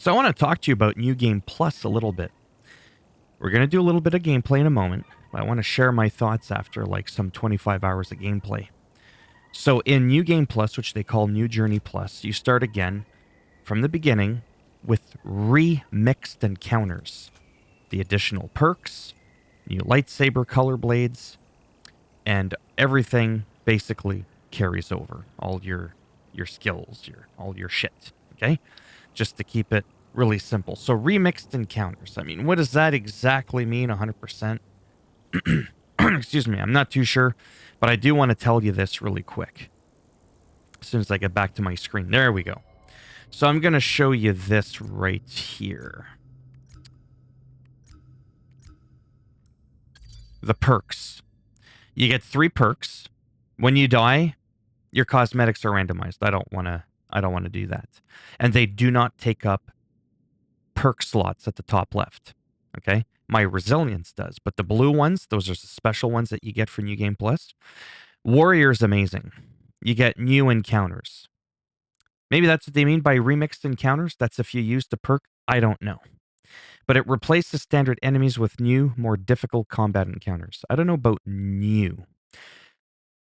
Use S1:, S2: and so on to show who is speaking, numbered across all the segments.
S1: So I want to talk to you about New Game Plus a little bit. We're going to do a little bit of gameplay in a moment, but I want to share my thoughts after like some 25 hours of gameplay. So in New Game Plus, which they call New Journey Plus, you start again from the beginning with remixed encounters, the additional perks, new lightsaber color blades, and everything basically carries over. All your skills, all your shit, okay? Just to keep it really simple. So remixed encounters. I mean, what does that exactly mean 100%? Excuse me, I'm not too sure, but I do want to tell you this really quick. As soon as I get back to my screen. There we go. So I'm going to show you this right here. The perks. You get 3 perks. When you die, your cosmetics are randomized. I don't want to do that. And they do not take up perk slots at the top left. Okay? My resilience does, but the blue ones, those are the special ones that you get for New Game Plus. Warrior's amazing. You get new encounters. Maybe that's what they mean by remixed encounters. That's if you use the perk. I don't know. But it replaces standard enemies with new, more difficult combat encounters. I don't know about new.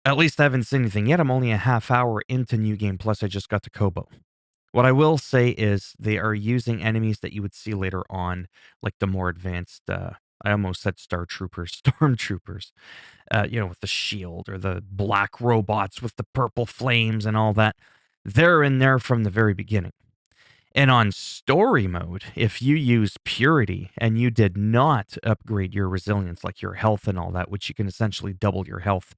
S1: At least I haven't seen anything yet. I'm only a half hour into New Game Plus. I just got to Kobo. What I will say is they are using enemies that you would see later on, like the more advanced, I almost said stormtroopers, with the shield, or the black robots with the purple flames and all that. They're in there from the very beginning. And on story mode, if you use purity and you did not upgrade your resilience, like your health and all that, which you can essentially double your health,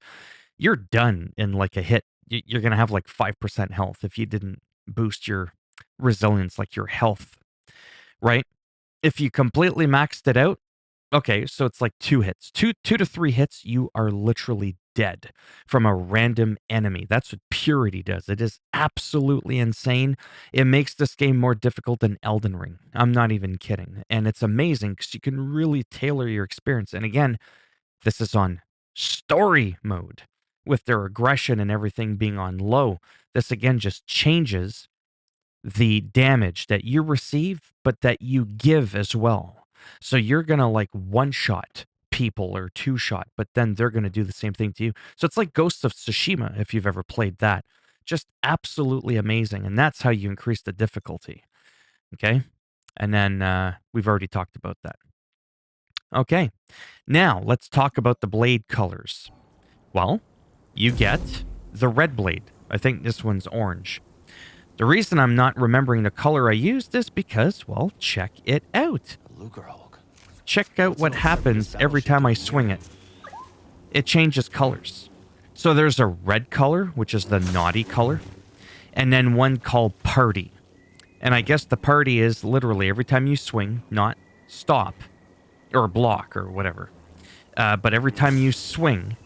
S1: you're done in like a hit. You're going to have like 5% health if you didn't boost your resilience, like your health, right? If you completely maxed it out, okay, so it's like 2 hits. 2 to 3 hits, you are literally dead from a random enemy. That's what purity does. It is absolutely insane. It makes this game more difficult than Elden Ring. I'm not even kidding. And it's amazing because you can really tailor your experience. And again, this is on story mode with their aggression and everything being on low. This again just changes the damage that you receive, but that you give as well. So you're going to like one-shot people or two-shot, but then they're going to do the same thing to you. So it's like Ghost of Tsushima, if you've ever played that. Just absolutely amazing. And that's how you increase the difficulty. Okay? And then we've already talked about that. Okay. Now, let's talk about the blade colors. Well, you get the red blade. I think this one's orange. The reason I'm not remembering the color I used is because, well, check it out. Check out what happens every time I swing it. It changes colors. So there's a red color, which is the naughty color, and then one called party. And I guess the party is literally every time you swing, not stop or block or whatever. But every time you swing,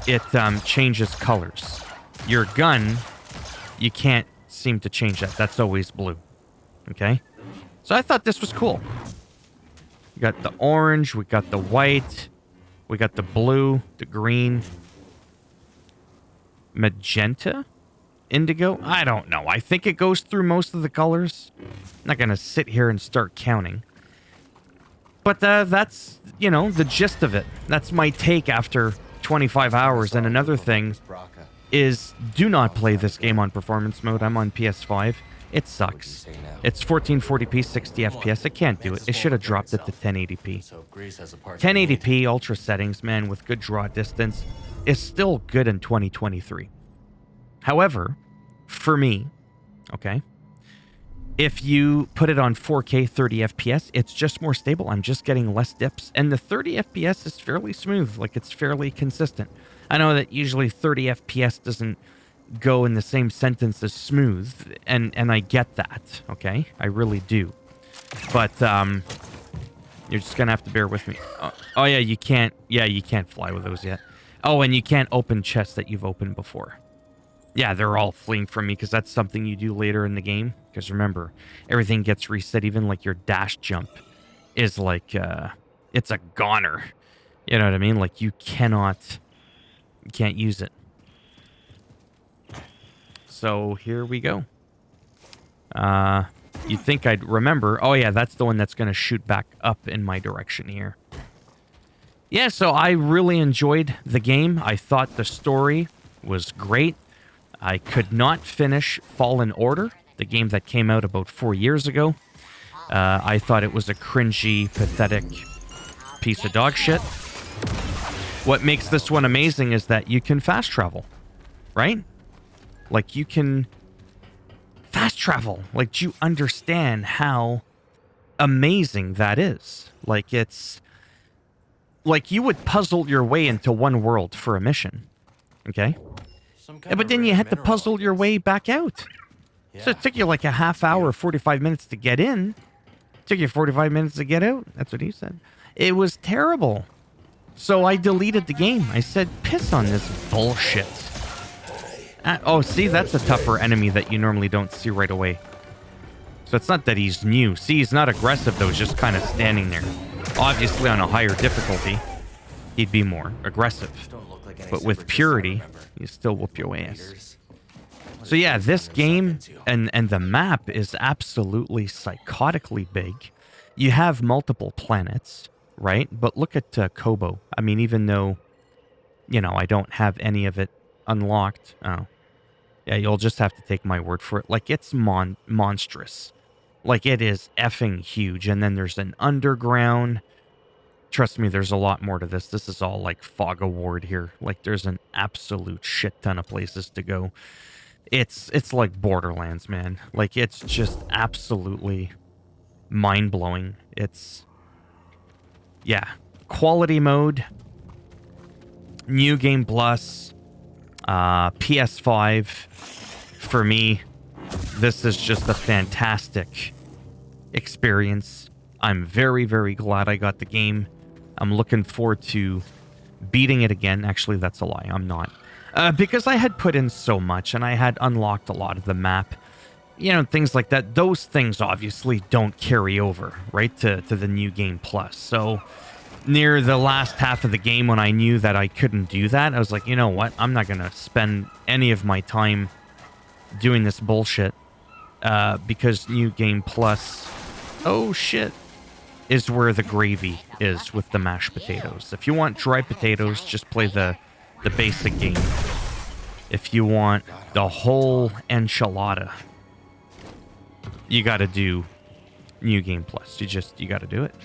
S1: it changes colors. Your gun, you can't seem to change that. That's always blue. Okay? So I thought this was cool. We got the orange, we got the white, we got the blue, the green, magenta, indigo. I don't know. I think it goes through most of the colors. I'm not going to sit here and start counting. But that's, the gist of it. That's my take after 25 hours. And another thing is, do not play this game on performance mode. I'm on PS5. It sucks. It's 1440p, 60 FPS. It can't do it. It should have dropped it to 1080p. 1080p ultra settings, man, with good draw distance, is still good in 2023. However, for me, okay, if you put it on 4K 30 FPS, it's just more stable. I'm just getting less dips. And the 30 FPS is fairly smooth. Like, it's fairly consistent. I know that usually 30 FPS doesn't go in the same sentence as smooth, and I get that, okay? I really do. But you're just gonna have to bear with me. Oh yeah, you can't fly with those yet. Oh, and you can't open chests that you've opened before. Yeah, they're all fleeing from me because that's something you do later in the game. Because remember, everything gets reset. Even like your dash jump is like it's a goner. You know what I mean? Like you can't use it. So here we go. You'd think I'd remember. Oh yeah, that's the one that's going to shoot back up in my direction here. Yeah, so I really enjoyed the game. I thought the story was great. I could not finish Fallen Order, the game that came out about 4 years ago. I thought it was a cringy, pathetic piece of dog shit. What makes this one amazing is that you can fast travel, right? Like, you can fast travel. Like, do you understand how amazing that is? Like, it's... Like, you would puzzle your way into one world for a mission, okay? Yeah, but then you had to puzzle your way back out. Yeah. So it took you like a half hour, 45 minutes to get in. It took you 45 minutes to get out. That's what he said. It was terrible. So I deleted the game. I said, piss on this bullshit. Oh, see, that's a tougher enemy that you normally don't see right away. So it's not that he's new. See, he's not aggressive, though. He's just kind of standing there. Obviously, on a higher difficulty, he'd be more aggressive. But with purity, you still whoop your ass. So yeah, this game and the map is absolutely psychotically big. You have multiple planets, right? But look at Kobo. I mean, even though, you know, I don't have any of it unlocked. Oh. Yeah, you'll just have to take my word for it. Like, it's monstrous. Like, it is effing huge. And then there's an underground. Trust me, there's a lot more to this. This is all like Fog Award here. Like, there's an absolute shit ton of places to go. It's like Borderlands, man. Like, it's just absolutely mind-blowing. It's... Yeah. Quality mode. New Game Plus. PS5. For me, this is just a fantastic experience. I'm very, very glad I got the game. I'm looking forward to beating it again. Actually, that's a lie. I'm not. Because I had put in so much and I had unlocked a lot of the map. You know, things like that. Those things obviously don't carry over, right, to the New Game Plus. So near the last half of the game when I knew that I couldn't do that, I was like, you know what? I'm not going to spend any of my time doing this bullshit. Because New Game Plus... Oh, shit. Is where the gravy is with the mashed potatoes. If you want dry potatoes, just play the basic game. If you want the whole enchilada, you gotta do New Game Plus. You gotta do it.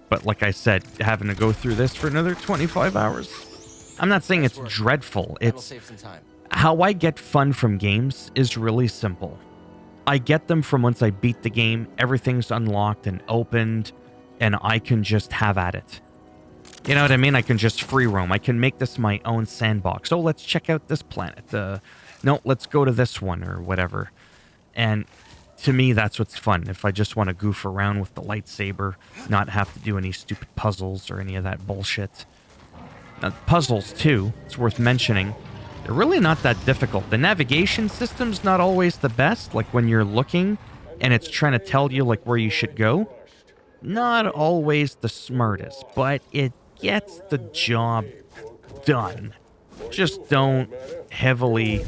S1: But like I said, having to go through this for another 25 hours. I'm not saying it's dreadful. It's how I get fun from games is really simple. I get them from once I beat the game, everything's unlocked and opened, and I can just have at it. You know what I mean? I can just free roam. I can make this my own sandbox. Oh, let's check out this planet. No, let's go to this one or whatever. And to me, that's what's fun. If I just want to goof around with the lightsaber, not have to do any stupid puzzles or any of that bullshit. Now, puzzles, too, it's worth mentioning. They're really not that difficult. The navigation system's not always the best. Like, when you're looking and it's trying to tell you, like, where you should go. Not always the smartest, but it gets the job done. Just don't heavily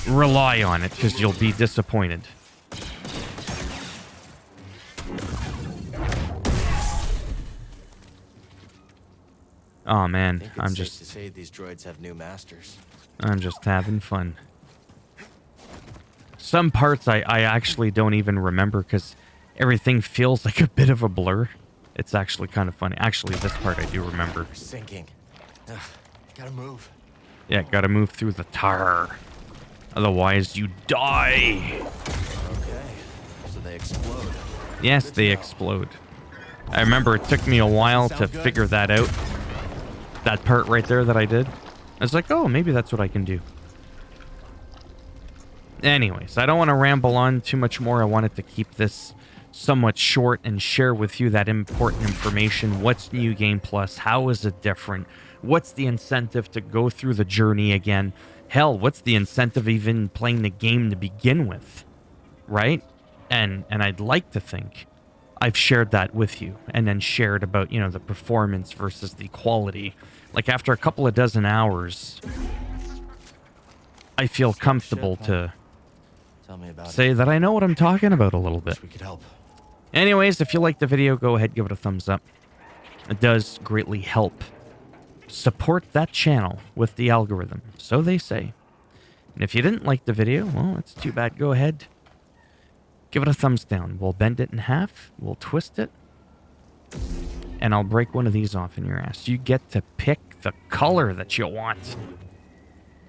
S1: rely on it, because you'll be disappointed. Oh man, I'm just to say these droids have new masters. I'm just having fun. Some parts I actually don't even remember because everything feels like a bit of a blur. It's actually kind of funny. Actually, this part I do remember.
S2: Sinking. Gotta move.
S1: Yeah, gotta move through the tar. Otherwise, you die.
S2: Okay, so they explode.
S1: Yes, they explode. I remember it took me a while to figure that out. That part right there that I did. I was like, oh, maybe that's what I can do. Anyways, I don't want to ramble on too much more. I wanted to keep this somewhat short and share with you that important information. What's New Game Plus? How is it different? What's the incentive to go through the journey again? Hell, what's the incentive even playing the game to begin with? Right? And I'd like to think I've shared that with you, and then shared about, you know, the performance versus the quality. Like, after a couple of dozen hours, I feel comfortable to
S2: Tell me about it.
S1: say that I know what I'm talking about a little bit.
S2: Wish we could help.
S1: Anyways, if you liked the video, go ahead, give it a thumbs up. It does greatly help support that channel with the algorithm, so they say. And if you didn't like the video, well, it's too bad. Go ahead, give it a thumbs down. We'll bend it in half, we'll twist it, and I'll break one of these off in your ass. You get to pick the color that you want.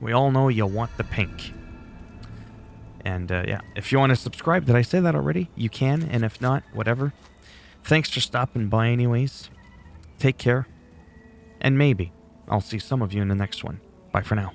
S1: We all know you want the pink. And yeah, if you want to subscribe, did I say that already? You can, and if not, whatever. Thanks for stopping by anyways. Take care. And maybe I'll see some of you in the next one. Bye for now.